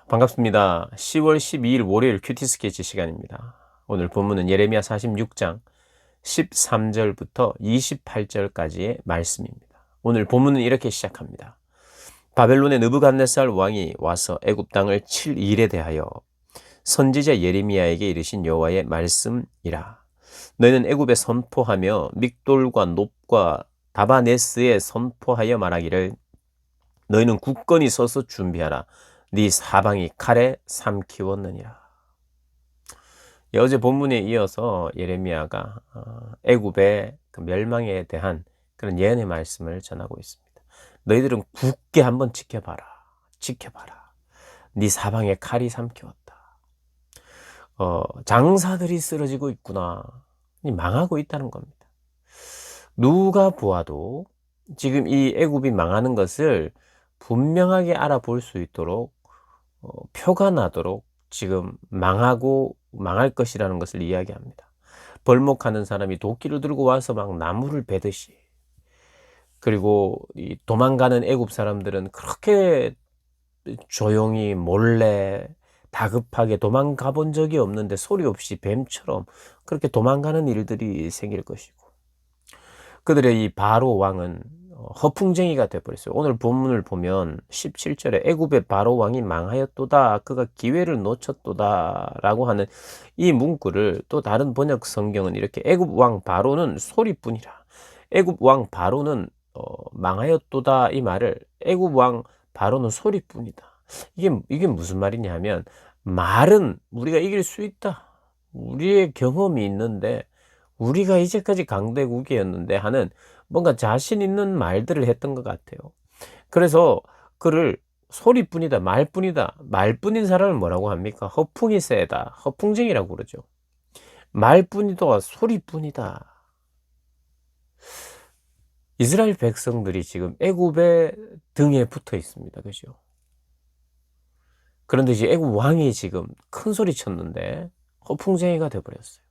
반갑습니다. 10월 12일 월요일 큐티 스케치 시간입니다. 오늘 본문은 예레미야 46장 13절부터 28절까지의 말씀입니다. 오늘 본문은 이렇게 시작합니다. 바벨론의 느부갓네살 왕이 와서 애굽 땅을 칠 일에 대하여 선지자 예레미야에게 이르신 여호와의 말씀이라. 너희는 애굽에 선포하며 믹돌과 놋과 다바네스에 선포하여 말하기를 너희는 굳건히 서서 준비하라. 네 사방이 칼에 삼키웠느니라. 어제 본문에 이어서 예레미야가 애굽의 그 멸망에 대한 그런 예언의 말씀을 전하고 있습니다. 너희들은 굳게 한번 지켜봐라. 지켜봐라. 네 사방에 칼이 삼키웠다. 장사들이 쓰러지고 있구나. 망하고 있다는 겁니다. 누가 보아도 지금 이 애굽이 망하는 것을 분명하게 알아볼 수 있도록 표가 나도록 지금 망할 것이라는 것을 이야기합니다. 벌목하는 사람이 도끼를 들고 와서 막 나무를 베듯이, 그리고 이 도망가는 애굽 사람들은 그렇게 조용히 몰래 다급하게 도망가 본 적이 없는데 소리 없이 뱀처럼 그렇게 도망가는 일들이 생길 것이고, 그들의 이 바로 왕은 허풍쟁이가 되어버렸어요. 오늘 본문을 보면 17절에 애굽의 바로 왕이 망하였도다, 그가 기회를 놓쳤도다 라고 하는 이 문구를 또 다른 번역 성경은 이렇게 애굽 왕 바로는 소리뿐이라, 애굽 왕 바로는 망하였도다, 이 말을 애굽 왕 바로는 소리뿐이다. 이게 무슨 말이냐 하면, 말은 우리가 이길 수 있다, 우리의 경험이 있는데, 우리가 이제까지 강대국이었는데 하는 뭔가 자신 있는 말들을 했던 것 같아요. 그래서 그를 소리뿐이다, 말뿐이다, 말뿐인 사람을 뭐라고 합니까? 허풍이 세다, 허풍쟁이라고 그러죠. 말뿐이다, 소리뿐이다. 이스라엘 백성들이 지금 애굽의 등에 붙어 있습니다. 그죠? 그런데 이제 애굽 왕이 지금 큰 소리 쳤는데 허풍쟁이가 되어버렸어요.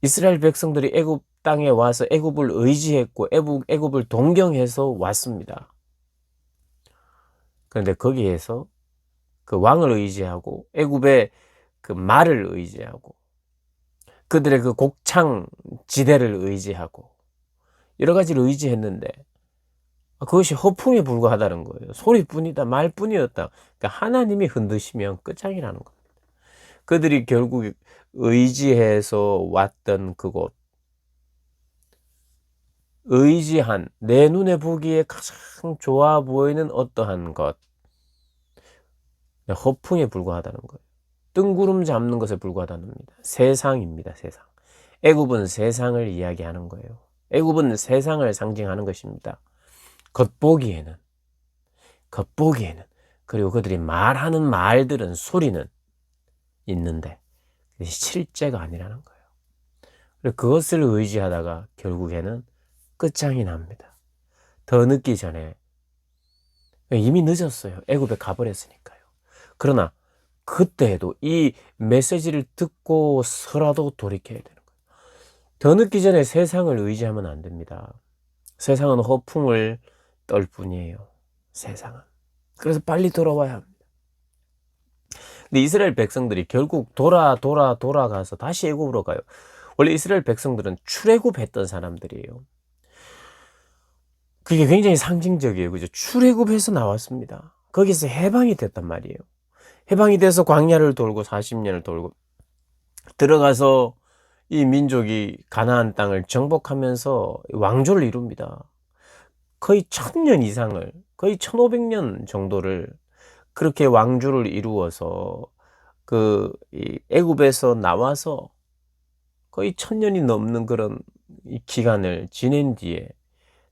이스라엘 백성들이 애굽 땅에 와서 애굽을 의지했고 애굽을 동경해서 왔습니다. 그런데 거기에서 그 왕을 의지하고 애굽의 그 말을 의지하고 그들의 그 곡창 지대를 의지하고 여러 가지를 의지했는데 그것이 허풍에 불과하다는 거예요. 소리뿐이다, 말뿐이었다. 그러니까 하나님이 흔드시면 끝장이라는 겁니다. 그들이 결국 의지해서 왔던 그곳, 의지한, 내 눈에 보기에 가장 좋아 보이는 어떠한 것, 허풍에 불과하다는 거예요. 뜬구름 잡는 것에 불과하다는 겁니다. 세상입니다. 세상. 애굽은 세상을 이야기하는 거예요. 애굽은 세상을 상징하는 것입니다. 겉보기에는. 그리고 그들이 말하는 말들은, 소리는 있는데 실제가 아니라는 거예요. 그것을 의지하다가 결국에는 끝장이 납니다. 더 늦기 전에. 이미 늦었어요. 애굽에 가버렸으니까요. 그러나 그때에도 이 메시지를 듣고서라도 돌이켜야 되는 거예요. 더 늦기 전에 세상을 의지하면 안 됩니다. 세상은 허풍을 떨 뿐이에요. 세상은. 그래서 빨리 돌아와야 합니다. 근데 이스라엘 백성들이 결국 돌아가서 다시 애굽으로 가요. 원래 이스라엘 백성들은 출애굽했던 사람들이에요. 그게 굉장히 상징적이에요. 그죠? 출애굽해서 나왔습니다. 거기서 해방이 됐단 말이에요. 해방이 돼서 광야를 돌고 40년을 돌고 들어가서 이 민족이 가나안 땅을 정복하면서 왕조를 이룹니다. 거의 1000년 이상을, 거의 1500년 정도를 그렇게 왕조를 이루어서 이 애굽에서 나와서 거의 1000년이 넘는 그런 이 기간을 지낸 뒤에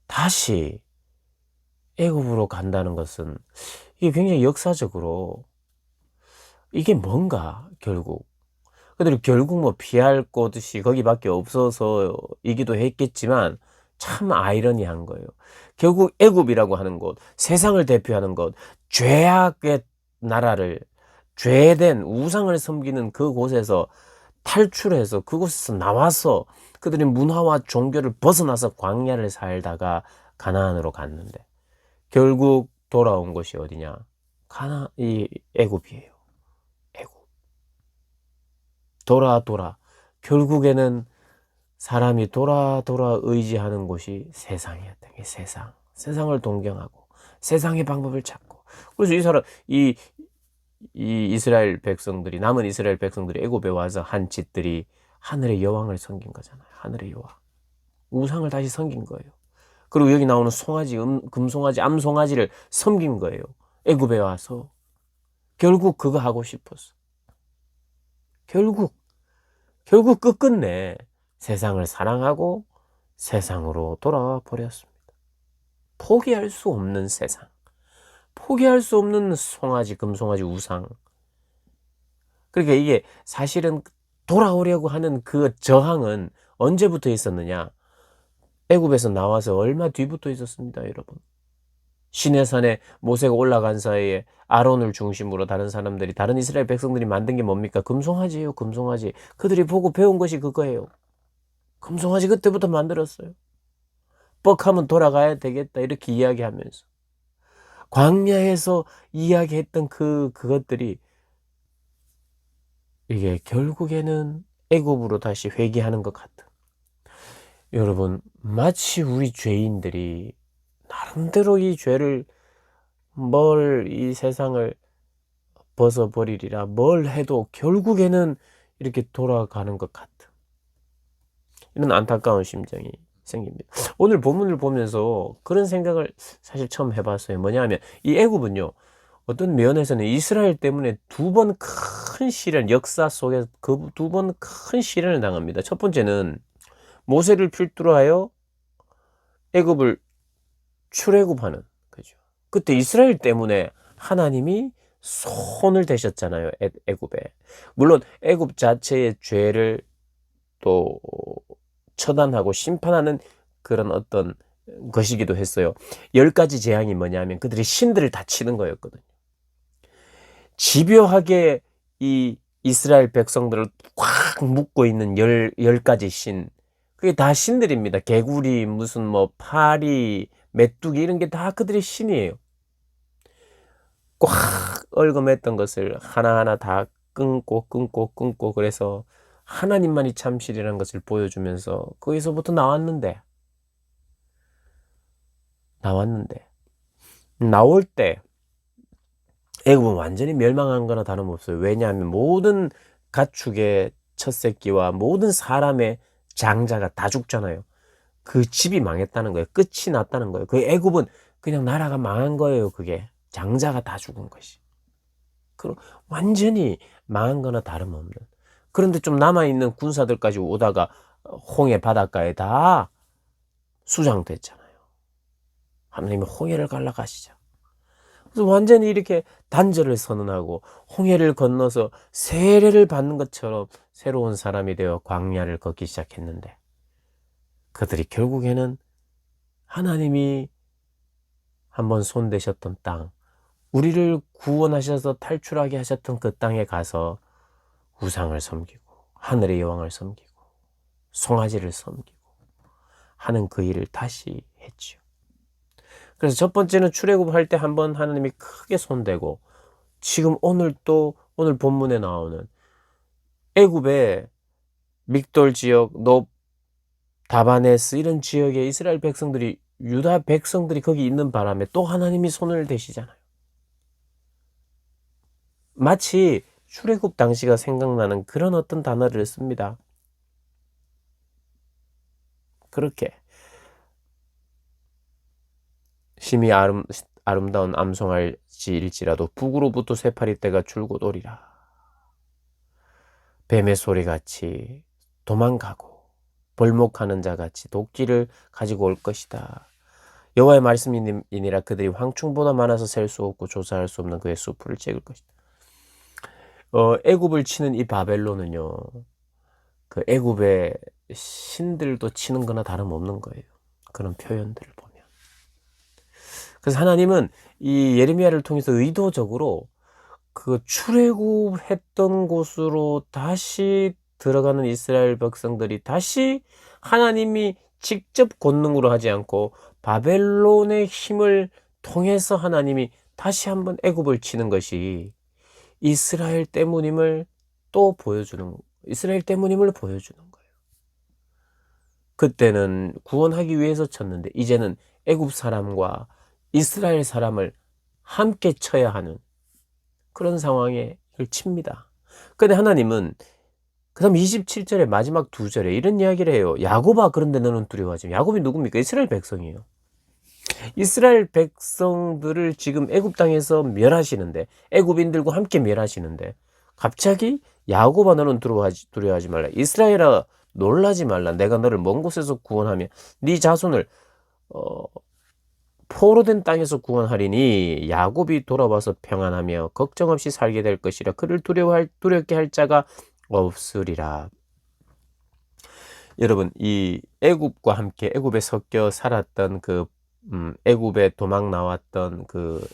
다시 애굽으로 간다는 것은 이게 굉장히 역사적으로 이게 뭔가 그들이 결국 뭐 피할 곳이 거기밖에 없어서이기도 했겠지만 참 아이러니한 거예요. 결국 애굽이라고 하는 곳, 세상을 대표하는 곳, 죄악의 나라를, 죄된 우상을 섬기는 그곳에서 탈출해서 그곳에서 나와서 그들이 문화와 종교를 벗어나서 광야를 살다가 가나안으로 갔는데 결국 돌아온 곳이 어디냐? 이 애굽이에요. 애굽. 돌아 결국에는 사람이 돌아 의지하는 곳이 세상이었다. 세상을 동경하고 세상의 방법을 찾고. 그래서 이 이스라엘 백성들이, 남은 이스라엘 백성들이 애굽에 와서 한 짓들이 하늘의 여왕을 섬긴 거잖아요. 하늘의 여왕. 우상을 다시 섬긴 거예요. 그리고 여기 나오는 송아지, 금송아지, 암송아지를 섬긴 거예요. 애굽에 와서. 결국 그거 하고 싶었어. 결국 끝끝내 세상을 사랑하고 세상으로 돌아와 버렸습니다. 포기할 수 없는 세상. 포기할 수 없는 송아지, 금송아지 우상. 그러니까 이게 사실은 돌아오려고 하는 그 저항은 언제부터 있었느냐? 애굽에서 나와서 얼마 뒤부터 있었습니다, 여러분. 시내산에 모세가 올라간 사이에 아론을 중심으로 다른 사람들이, 다른 이스라엘 백성들이 만든 게 뭡니까? 금송아지예요, 금송아지. 그들이 보고 배운 것이 그거예요. 금송아지 그때부터 만들었어요. 뻑하면 돌아가야 되겠다, 이렇게 이야기하면서. 광야에서 이야기했던 그것들이 이게 결국에는 애굽으로 다시 회귀하는 것 같은. 여러분, 마치 우리 죄인들이 나름대로 이 죄를, 이 세상을 벗어버리리라 뭘 해도 결국에는 이렇게 돌아가는 것 같은 이런 안타까운 심정이 생깁니다. 오늘 본문을 보면서 그런 생각을 사실 처음 해봤어요. 뭐냐 하면 이 애굽은요, 어떤 면에서는 이스라엘 때문에 두 번 큰 시련, 역사 속에 그 두 번 큰 시련을 당합니다. 첫 번째는 모세를 필두로 하여 애굽을 출애굽하는, 그죠? 그때 이스라엘 때문에 하나님이 손을 대셨잖아요, 애굽에. 물론 애굽 자체의 죄를 또 처단하고 심판하는 그런 어떤 것이기도 했어요. 10가지 재앙이 뭐냐면 그들이 신들을 다 치는 거였거든요. 집요하게 이 이스라엘 백성들을 꽉 묶고 있는 10가지 신. 그게 다 신들입니다. 개구리, 무슨 파리, 메뚜기 이런 게 다 그들의 신이에요. 꽉 얽어맸던 것을 하나하나 다 끊고 그래서 하나님만이 참신이라는 것을 보여주면서 거기서부터 나왔는데 나올 때 애굽은 완전히 멸망한 거나 다름없어요. 왜냐하면 모든 가축의 첫 새끼와 모든 사람의 장자가 다 죽잖아요. 그 집이 망했다는 거예요. 끝이 났다는 거예요. 그 애굽은 그냥 나라가 망한 거예요. 그게 장자가 다 죽은 것이. 그럼 완전히 망한 거나 다름없는. 그런데 좀 남아있는 군사들까지 오다가 홍해 바닷가에 다 수장됐잖아요. 하나님이 홍해를 갈라가시죠. 그래서 완전히 이렇게 단절을 선언하고 홍해를 건너서 세례를 받는 것처럼 새로운 사람이 되어 광야를 걷기 시작했는데, 그들이 결국에는 하나님이 한번 손대셨던 땅, 우리를 구원하셔서 탈출하게 하셨던 그 땅에 가서 우상을 섬기고 하늘의 여왕을 섬기고 송아지를 섬기고 하는 그 일을 다시 했지요. 그래서 첫 번째는 출애굽할 때 한번 하나님이 크게 손대고, 지금 오늘 본문에 나오는 애굽의 믹돌 지역, 높, 다바네스 이런 지역의 이스라엘 백성들이, 유다 백성들이 거기 있는 바람에 또 하나님이 손을 대시잖아요. 마치 출애굽 당시가 생각나는 그런 어떤 단어를 씁니다. 그렇게 심히 아름다운 암송할지일지라도 북으로부터 새파리떼가 줄곧 오리라. 뱀의 소리같이 도망가고 벌목하는 자같이 도끼를 가지고 올 것이다. 여호와의 말씀이니라. 그들이 황충보다 많아서 셀 수 없고 조사할 수 없는 그의 수풀을 찍을 것이다. 애굽을 치는 이 바벨론은요, 그 애굽의 신들도 치는 거나 다름없는 거예요. 그런 표현들을 보면. 그래서 하나님은 이 예레미야를 통해서 의도적으로 그 출애굽했던 곳으로 다시 들어가는 이스라엘 백성들이 다시 하나님이 직접 권능으로 하지 않고 바벨론의 힘을 통해서 하나님이 다시 한번 애굽을 치는 것이 이스라엘 때문임을 또 보여주는, 이스라엘 때문임을 보여주는 거예요. 그때는 구원하기 위해서 쳤는데 이제는 애굽 사람과 이스라엘 사람을 함께 쳐야 하는 그런 상황에 칩니다. 근데 하나님은 그 다음 27절에 마지막 2절에 이런 이야기를 해요. 야곱아, 그런데 너는 두려워하지 마. 야곱이 누굽니까? 이스라엘 백성이에요. 이스라엘 백성들을 지금 애굽 땅에서 멸하시는데, 애굽인들과 함께 멸하시는데, 갑자기 야곱아, 너는 두려워하지 말라. 이스라엘아, 놀라지 말라. 내가 너를 먼 곳에서 구원하며 네 자손을 포로된 땅에서 구원하리니 야곱이 돌아와서 평안하며 걱정 없이 살게 될 것이라. 그를 두렵게 할 자가 없으리라. 여러분, 이 애굽과 함께 애굽에 섞여 살았던 그 애굽에 도망 나왔던 그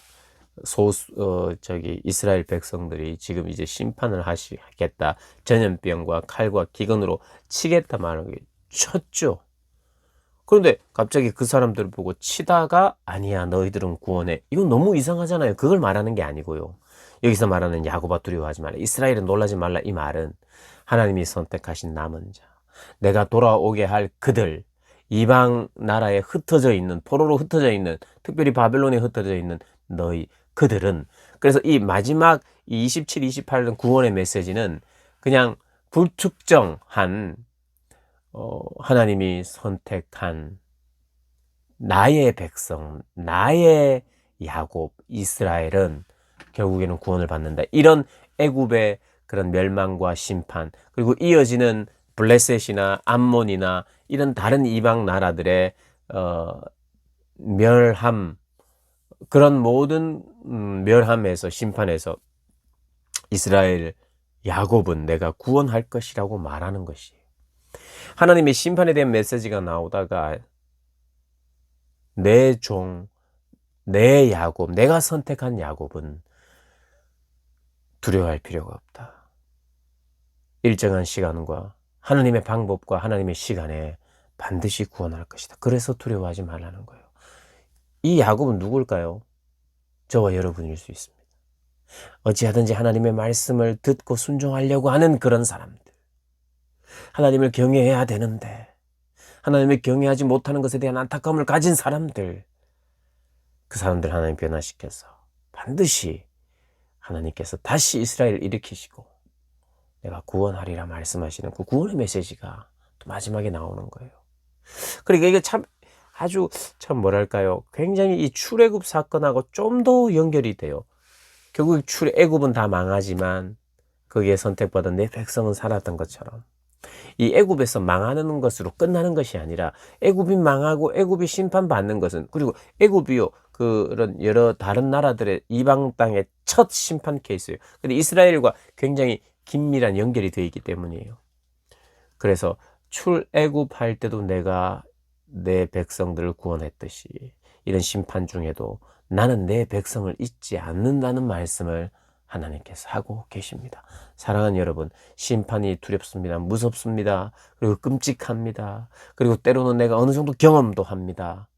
이스라엘 백성들이 지금 이제 심판을 하겠다. 전염병과 칼과 기근으로 치겠다 말하는 게 쳤죠. 그런데 갑자기 그 사람들을 보고 치다가 아니야, 너희들은 구원해. 이건 너무 이상하잖아요. 그걸 말하는 게 아니고요. 여기서 말하는 야곱아, 두려워하지 말라, 이스라엘은 놀라지 말라, 이 말은 하나님이 선택하신 남은 자, 내가 돌아오게 할 그들, 이방 나라에 흩어져 있는, 포로로 흩어져 있는, 특별히 바벨론에 흩어져 있는 너희 그들은, 그래서 이 마지막 27, 28년 구원의 메시지는 그냥 불특정한 하나님이 선택한 나의 백성, 나의 야곱, 이스라엘은 결국에는 구원을 받는다. 이런 애굽의 그런 멸망과 심판, 그리고 이어지는 블레셋이나 암몬이나 이런 다른 이방 나라들의 멸함, 그런 모든 멸함에서, 심판에서 이스라엘 야곱은 내가 구원할 것이라고 말하는 것이에요. 하나님의 심판에 대한 메시지가 나오다가 내 종, 내 야곱, 내가 선택한 야곱은 두려워할 필요가 없다. 일정한 시간과 하나님의 방법과 하나님의 시간에 반드시 구원할 것이다. 그래서 두려워하지 말라는 거예요. 이 야곱은 누굴까요? 저와 여러분일 수 있습니다. 어찌하든지 하나님의 말씀을 듣고 순종하려고 하는 그런 사람들, 하나님을 경외해야 되는데 하나님을 경외하지 못하는 것에 대한 안타까움을 가진 사람들, 그 사람들 하나님 변화시켜서 반드시 하나님께서 다시 이스라엘을 일으키시고 내가 구원하리라 말씀하시는 그 구원의 메시지가 또 마지막에 나오는 거예요. 그러니까 이게 참 아주 뭐랄까요, 굉장히 이 출애굽 사건하고 좀 더 연결이 돼요. 결국 애굽은 다 망하지만 거기에 선택받은 내 백성은 살았던 것처럼, 이 애굽에서 망하는 것으로 끝나는 것이 아니라 애굽이 망하고 애굽이 심판받는 것은, 그리고 애굽이요, 그런 여러 다른 나라들의 이방 땅의 첫 심판 케이스예요. 근데 이스라엘과 굉장히 긴밀한 연결이 되어 있기 때문이에요. 그래서 출애굽할 때도 내가 내 백성들을 구원했듯이 이런 심판 중에도 나는 내 백성을 잊지 않는다는 말씀을 하나님께서 하고 계십니다. 사랑하는 여러분, 심판이 두렵습니다. 무섭습니다. 그리고 끔찍합니다. 그리고 때로는 내가 어느 정도 경험도 합니다.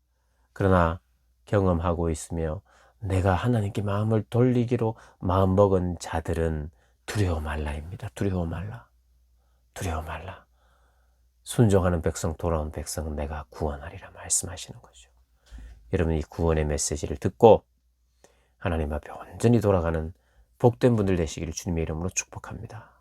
그러나 경험하고 있으며 내가 하나님께 마음을 돌리기로 마음먹은 자들은 두려워 말라입니다. 두려워 말라. 두려워 말라. 순종하는 백성, 돌아온 백성은 내가 구원하리라 말씀하시는 거죠. 여러분, 이 구원의 메시지를 듣고 하나님 앞에 온전히 돌아가는 복된 분들 되시기를 주님의 이름으로 축복합니다.